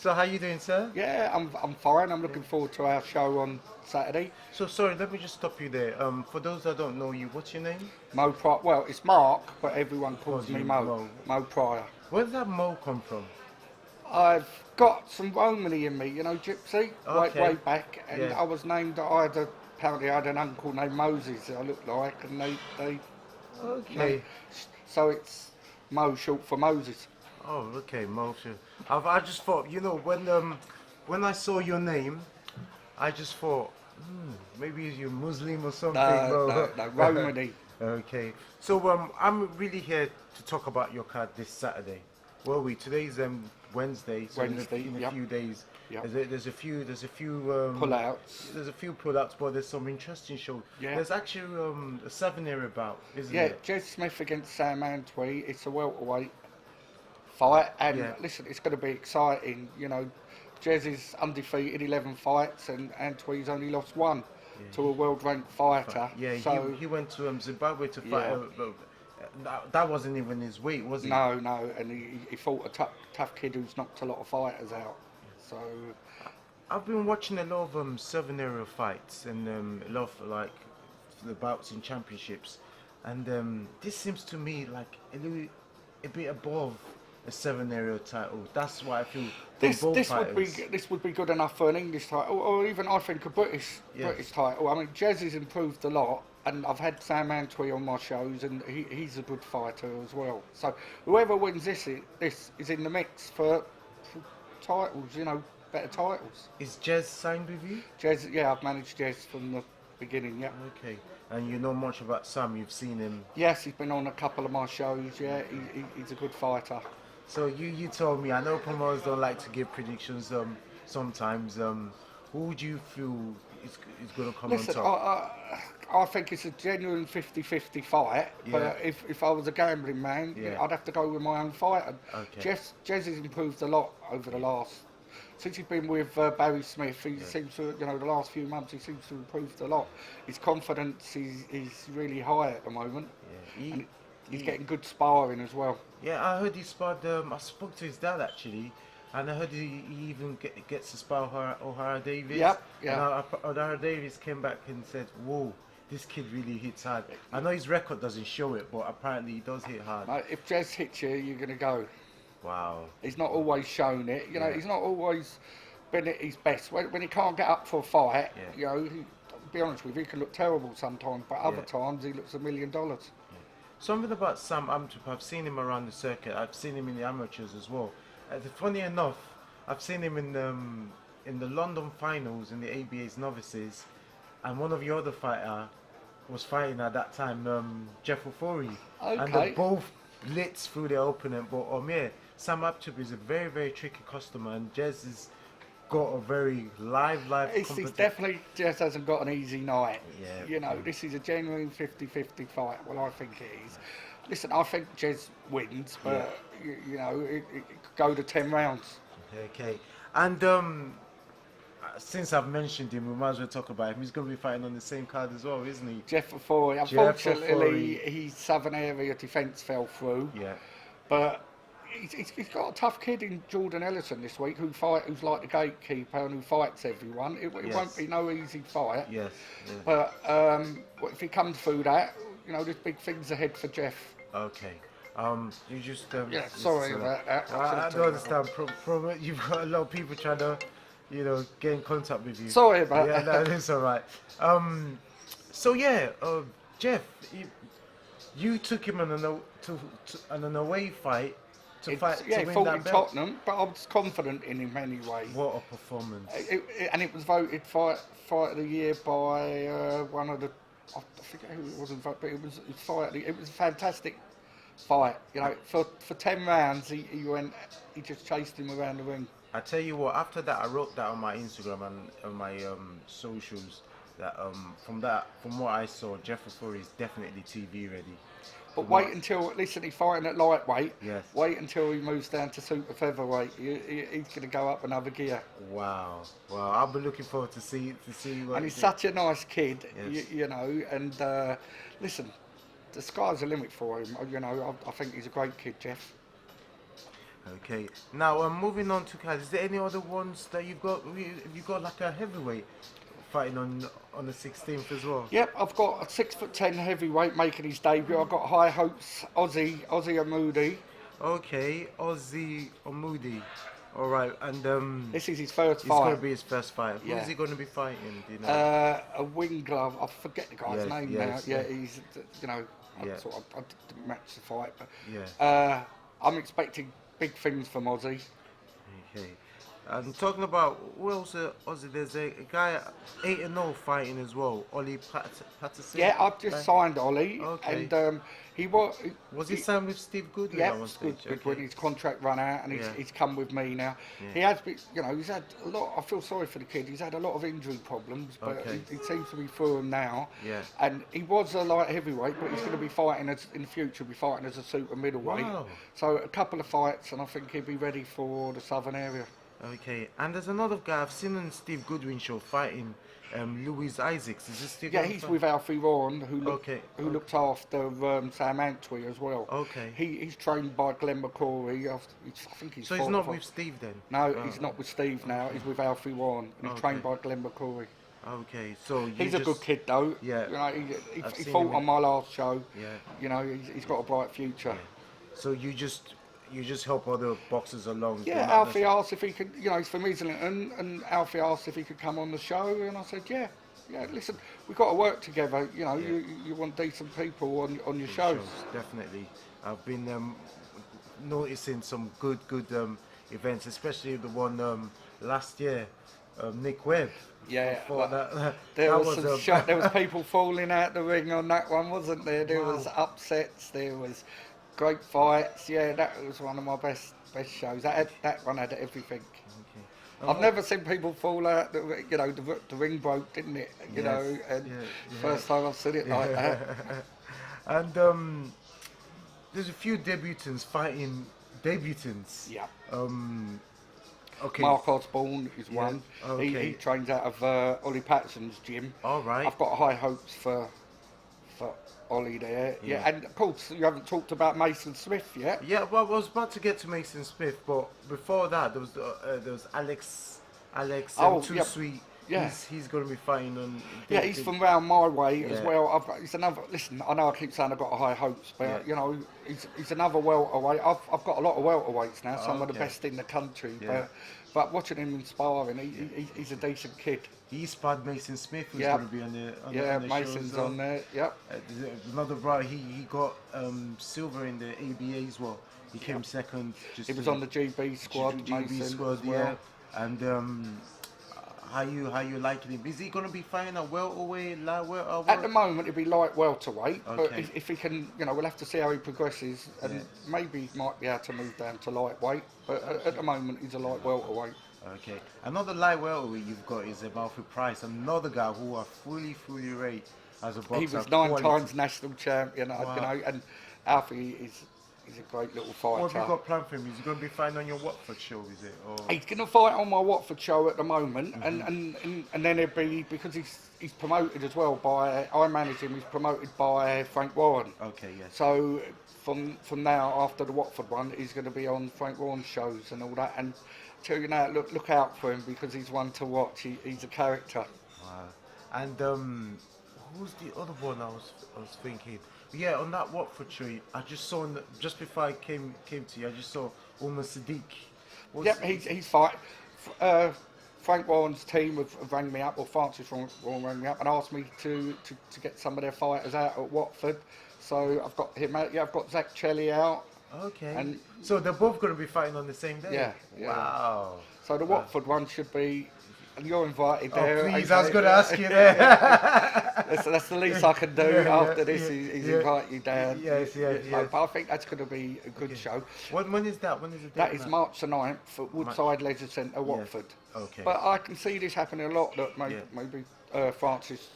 So how you doing, sir? Yeah, I'm fine. I'm looking forward to our show on Saturday. So sorry, let me just stop you there. For those that don't know you, what's your name? Well, it's Mark, but everyone calls Calls me you Mo. Mo. Mo Pryor. Where did that Mo come from? I've got some Romany in me, Gypsy, way Okay. back, and Yeah. I was named. Apparently I had an uncle named Moses. I looked like, and they named. Okay. So it's Mo, short for Moses. Oh, okay, Mo. Sure. I just thought, when I saw your name, I just thought, maybe you're Muslim or something, Mo. No, Romany. Okay. So I'm really here to talk about your card this Saturday. Well, today's Wednesday, so Wednesday, in a yep. few days, Yep. Pullouts. there's a few pullouts, but there's some interesting shows. Yeah. There's actually a 7 area bout, isn't Yeah, it? Jez Smith against Sam Antwi. It's a welterweight fight, and Yeah. listen, it's going to be exciting. Jez is undefeated, 11 fights, and Antwi's only lost one Yeah, to a world-ranked fighter. yeah. So He went to Zimbabwe to fight. yeah, That wasn't even his weight, was he? no, and he fought a tough kid who's knocked a lot of fighters out. So I've been watching a lot of 7 area fights and a lot of like the bouts in championships, and this seems to me like a bit above a 7 area title. That's what I feel. From this both this fighters. this would be good enough for an English title, or even I think a British Yes. title. I mean, Jez has improved a lot, and I've had Sam Antwi on my shows, and he's a good fighter as well. So whoever wins this is in the mix for titles, better titles. Is Jez signed with you? Jez, yeah, I've managed Jez from the beginning. Yeah. Okay. And you know much about Sam? You've seen him. Yes, he's been on a couple of my shows. Yeah, he's a good fighter. So you told me. I know promoters don't like to give predictions. Sometimes. Who would you feel is going to come Listen, on top? I think it's a genuine 50-50 fight, Yeah. but if I was a gambling man, Yeah. I'd have to go with my own fighter. Okay. Jez has improved a lot over the last, since he's been with Barry Smith, he seems to, the last few months he seems to have improved a lot. His confidence is really high at the moment, Yeah. and he's getting good sparring as well. Yeah, I heard he sparred. I spoke to his dad actually, and I heard he even gets to spar O'Hara Davis. Yep, yeah. And O'Hara Davis came back and said, "Whoa, this kid really hits hard." I know his record doesn't show it, but apparently he does hit hard. If Jez hits you, you're going to go. Wow. He's not always shown it. Yeah. He's not always been at his best. When he can't get up for a fight, Yeah. to be honest with you, he can look terrible sometimes, but other Yeah. times he looks $1 million. Something about Sam Amtup, I've seen him around the circuit. I've seen him in the amateurs as well. Funny enough, I've seen him in the London finals in the ABA's novices, and one of your other fighter was fighting at that time, Jeff Ofori, and they Okay. both blitz through their opponent. But yeah, Sam Amtup is a very very tricky customer, and Jez has got a very live He's competition. definitely just hasn't got an easy night. Yeah. This is a genuine 50-50 fight. Well, I think it is. Listen, I think Jez wins, but it could go to 10 rounds. Okay, and since I've mentioned him, we might as well talk about him. He's going to be fighting on the same card as well, isn't he? Jeff Ofori, Jeff unfortunately, Ofori. his southern area defence fell through. Yeah. But he's got a tough kid in Jordan Ellison this week who's like the gatekeeper and who fights everyone. It Yes. won't be no easy fight. Yes. Yeah. But if he comes through that, there's big things ahead for Jeff. Okay. You just Yeah, sorry about that. I don't understand. You've got a lot of people trying to, get in contact with you. Sorry about Yeah, that. no, it's all right. So yeah, Jeff, you took him on an away fight to He win fought that in belt. Tottenham, but I was confident in him anyway. What a performance! And it was voted fight of the year by one of the. I forget who it was, but it was it was a fantastic fight. For 10 rounds, he just chased him around the ring. I tell you what. After that, I wrote that on my Instagram and on my socials. That from what I saw, Jeff Ofori is definitely TV ready. But wait until, listen, he's fighting at lightweight. Yes. Wait until he moves down to super featherweight. He's going to go up another gear. Wow. I'll be looking forward to see what. And he's such a nice kid, Yes. and listen, the sky's the limit for him. I think he's a great kid, Jeff. Okay. Now, moving on to guys, is there any other ones that you've got? Have you got like a heavyweight fighting on the 16th as well? Yep, I've got a 6'10" heavyweight making his debut. I've got high hopes, Aussie Amoudi. Okay, Ozzy Omudi. All right, and This is his first it's going fight. to be his first fight. Who Yeah. is he going to be fighting? Do you know? A wing glove. I forget the guy's Yes, name yes, now. Yeah, yeah. he's you know. Yeah. I didn't match the fight, but Yeah. I'm expecting big things from Aussie. Okay. And talking about who else? Ozzy, there's a guy 8-0 fighting as well. Ollie Patterson. Yeah, I've just Right? signed Ollie, Okay. and he was. Was he signed with Steve Goodwin Yeah, at one it's good, stage? when his contract ran out, and Yeah. he's come with me now. Yeah. He has been, he's had a lot. I feel sorry for the kid. He's had a lot of injury problems, but Okay. he seems to be through them now. Yeah. And he was a light heavyweight, but he's going to be fighting in the future. Be fighting as a super middleweight. Wow. So a couple of fights, and I think he'll be ready for the southern area. Okay. And there's another guy I've seen on Steve Goodwin show fighting Louis Isaacs. Is this Steve? Yeah, he's with Alfie Ron, who Okay. looked after Sam Antwi as well. Okay. He's trained by Glenn McCrory. I think he's. So he's fought not for- with Steve then? No, Oh, he's not with Steve now. He's with Alfie Warren, and he's Okay. trained by Glenn McCrory. Okay. So He's a good kid, though. Yeah. He I've seen fought him on in- my last show. Yeah. He's got a bright future. So you just help other boxers along. Yeah, They're not Alfie asked if he could. He's from Islington, and Alfie asked if he could come on the show, and I said, yeah. Yeah, listen, we've got to work together. You want decent people on your shows. Definitely. I've been noticing some good events, especially the one last year, Nick Webb. Yeah, Thought that There that was some shock. There was people falling out the ring on that one, wasn't there? There was upsets. There was great fights. Yeah, that was one of my best shows. That one had everything. Okay. I've never seen people fall out. The ring broke, didn't it? And first time I've seen it like that. And there's a few fighting debutants. Yeah. Okay. Mark Osborne is Yeah, one. okay. He trains out of Ollie Patterson's gym. All right. I've got high hopes for Ollie there. Yeah. Yeah, and of course you haven't talked about Mason Smith yet. Yeah, well, I was about to get to Mason Smith, but before that, there was Alex Too yep. Sweet. Yeah. He's going to be fighting on. Yeah, he's from round my way as Yeah. well. He's another. Listen, I know I keep saying I've got high hopes, but Yeah. he's another welterweight. I've got a lot of welterweights now, some of the Okay. best in the country. Yeah. But watching him inspiring, he's a decent kid. He sparred Mason Smith, who's Yeah. going to be on the Yeah, on the Mason's show as well. on there. Yep. There's another brother. He got silver in the ABA as well. He came second. He was on the GB squad. GB Mason squad, as well. yeah. And how you liking him? Is he going to be fighting a welterweight, lightweight? At the moment, it'd be light welterweight, but Okay. if he can, we'll have to see how he progresses, and Yeah. maybe he might be able to move down to lightweight. But at the moment, he's a light welterweight. Okay. Another light welterweight you've got is Alfie Price, another guy who I fully rate as a boxer. He was 9 Quality. times national champion, Wow. and Alfie he's a great little fighter. What have you got planned for him? Is he going to be fighting on your Watford show, is it? Or? He's going to fight on my Watford show at the moment, Mm-hmm. and then it'll be, because he's promoted as well by, I manage him, he's promoted by Frank Warren. Okay, yes. So from now, after the Watford one, he's going to be on Frank Warren's shows and all that. And tell you now, look out for him, because he's one to watch. He's a character. Wow. And who's the other one I was thinking? Yeah, on that Watford show, I just saw just before I came to you, I just saw Umar Sadiq. Yep, he's fight. Frank Warren's team have rang me up, or Francis Warren rang me up and asked me to get some of their fighters out at Watford. So I've got him out. Yeah, I've got Zach Chelly out. Okay. And so they're both going to be fighting on the same day? Yeah, yeah. Wow. So the Watford one should be, and you're invited there. Oh, please, okay? I was going to ask you there. That's the least I can do after this is invite you down. Yes. But I think that's going to be a good show. When is that? When is it? That is March the 9th at Woodside Leisure Centre, Watford. Okay. But I can see this happening a lot, that Yeah. maybe Francis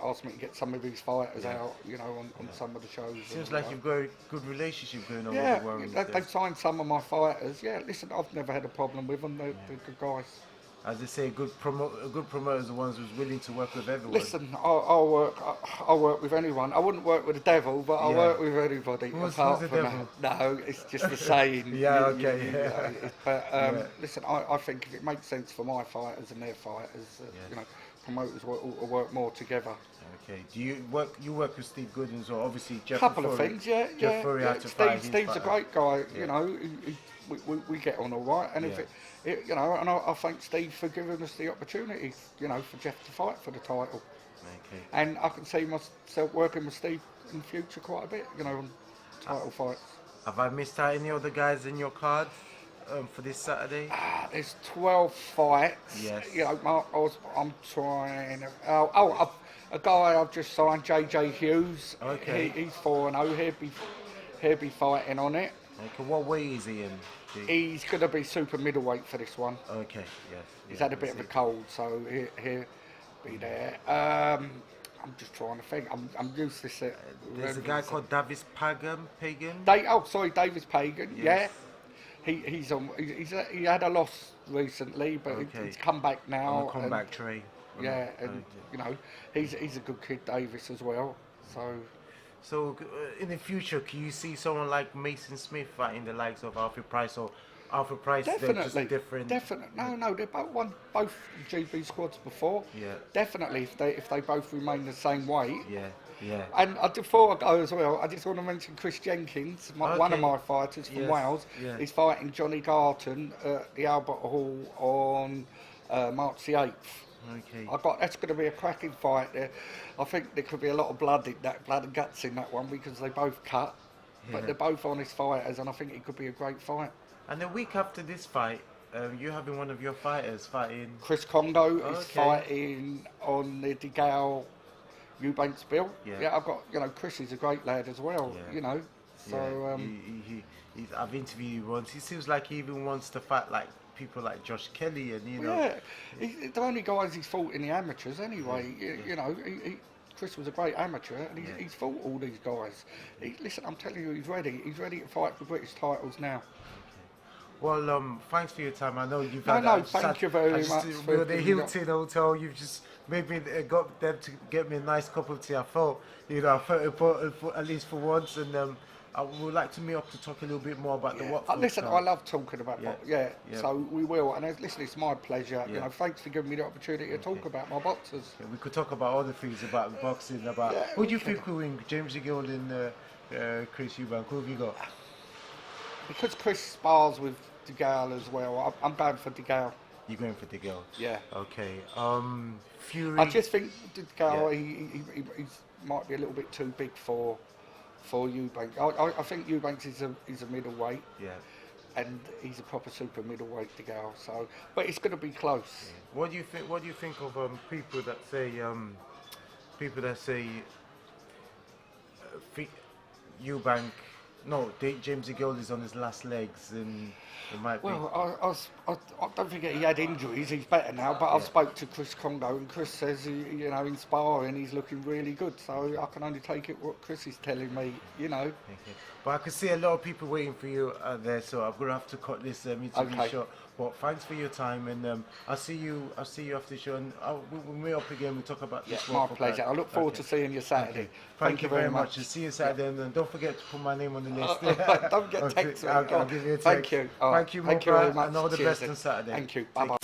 asked me to get some of his fighters out, on some of the shows. Seems and like all you've got a good relationship going on that. with the Warren. They've signed some of my fighters. Yeah, listen, I've never had a problem with them. They're good guys. As they say, a good promoter is the ones who's willing to work with everyone. Listen, I'll work with anyone. I wouldn't work with the devil, but I'll Yeah. work with anybody. Who's apart the from devil? that. No, it's just a saying. Yeah, okay, yeah. But Yeah. listen, I think if it makes sense for my fighters and their fighters, Yeah. promoters will work more together. Okay. Do you work? You work with Steve Goodins, or obviously Jeff? Couple of things, yeah. Fury had to fight his Steve's a fighter. great guy. Yeah. We get on all right, and if Yeah. and I thank Steve for giving us the opportunity, for Jeff to fight for the title. Okay. And I can see myself working with Steve in the future quite a bit, on title fights. Have I missed out any other guys in your card for this Saturday? There's 12 fights. Yes. I'm trying. A guy I've just signed, JJ Hughes. Okay. He's 4-0. He'll be fighting on it. Okay. What weight is he in? He's going to be super middleweight for this one. Okay. Yes. He's yeah, had a bit of a see. cold, so he'll be there. I'm just trying to think. I'm useless at. There's a guy called Davis Pagan. Davis Pagan. Yes. Yeah, he had a loss recently, but Okay. he's come back now. On the comeback train. Yeah, and he's a good kid, Davis, as well. So in the future, can you see someone like Mason Smith fighting the likes of Alfie Price, or Alfie Price? They're Definitely, just different. definitely. No, they both won both GB squads before. Yeah. Definitely, if they both remain the same weight. Yeah. Yeah. And before I go as well, I just want to mention Chris Jenkins, one of Okay. my fighters from Yes, Wales. yeah. He's fighting Johnny Garton at the Albert Hall on March the 8th. Okay. That's going to be a cracking fight there. I think there could be a lot of blood and guts in that one because they both cut, Yeah. but they're both honest fighters, and I think it could be a great fight. And a week after this fight, you're having one of your fighters fighting. Chris Kongo is Okay. fighting on the degale Eubanks bill. Yeah. I've got Chris is a great lad as well. Yeah. So I've interviewed him once. He seems like he even wants to fight like people like Josh Kelly, and the only guys he's fought in the amateurs anyway. Yeah. Chris was a great amateur, and Yeah. he's fought all these guys. Listen, I'm telling you, he's ready. He's ready to fight for British titles now. Well, thanks for your time. I know you've No, had. no, thank you very much We for were at the giving me Hilton Hotel. You've just made me got them to get me a nice cup of tea. I felt important for, at least for once, and I would like to meet up to talk a little bit more about the Watford. Listen, card. I love talking about Yeah. So we will. And listen, it's my pleasure. Yeah. Thanks for giving me the opportunity to talk Okay. about my boxers. Yeah, we could talk about other things, about boxing, about Yeah, who do you okay. think will win? James Gill and Chris Eubank. Who have you got? Because Chris spars with degale as well, I'm going for degale. You're going for the girl. Yeah. Okay. Fury. I just think degale, he might be a little bit too big for Eubank. I think Eubanks is a middleweight. Yeah. And he's a proper super middleweight degale. So, but it's going to be close. What do you think? What do you think of people that say Eubank? No, James Gill is on his last legs, and it might be. Well, I don't think he had injuries. He's better now. But I've Yeah. spoke to Chris Congo, and Chris says in sparring he's looking really good. So I can only take it what Chris is telling me. Okay. But I can see a lot of people waiting for you there, so I'm gonna have to cut this interview Okay. short. But thanks for your time, and I'll see you after the show, and we'll meet up again. We'll talk about this. My Watford pleasure. card. I look forward Okay. to seeing you Saturday. Okay. Thank you very much. And see you Saturday, and don't forget to put my name on the list. Don't get Okay, text me. I'll give you a text. Thank you. All right. Thank you, Thank you very Mopra, much. and all the Cheers best then. on Saturday. Thank you. Take Bye bye.